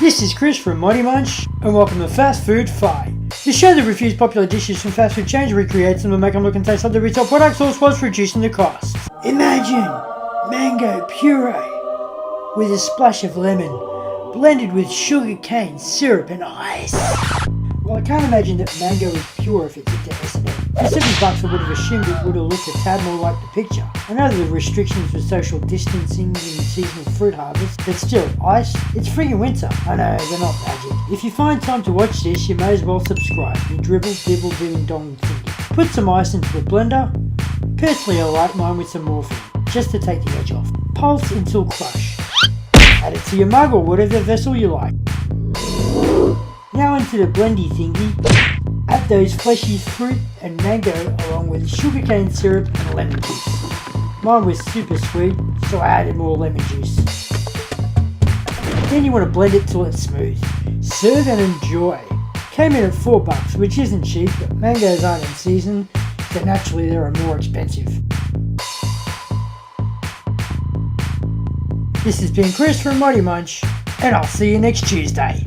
This is Chris from ModeMunch, and welcome to Fast Food Fi, the show that reviews popular dishes from fast food chains, recreates them, and make them look and taste like the retail products, all whilst reducing the cost. Imagine mango puree with a splash of lemon, blended with sugar cane syrup and ice. Well, I can't imagine that mango is pure if it's a recipe. For $7 I would have assumed it would have looked a tad more like the picture. I know the restrictions for social distancing and seasonal fruit harvest, but still, ice, it's friggin' winter. I know, they're not magic. If you find time to watch this, you may as well subscribe. You dribble, dibble, ding dong thingy. Put some ice into a blender. Personally, I like mine with some morphine, just to take the edge off. Pulse until crush. Add it to your mug or whatever vessel you like. Now into the blendy thingy, add those fleshy fruit and mango along with sugarcane syrup and lemon juice. Mine was super sweet, so I added more lemon juice. Then you want to blend it till it's smooth. Serve and enjoy. Came in at $4, which isn't cheap, but mangoes aren't in season, so naturally they are more expensive. This has been Chris from ModeMunch, and I'll see you next Tuesday.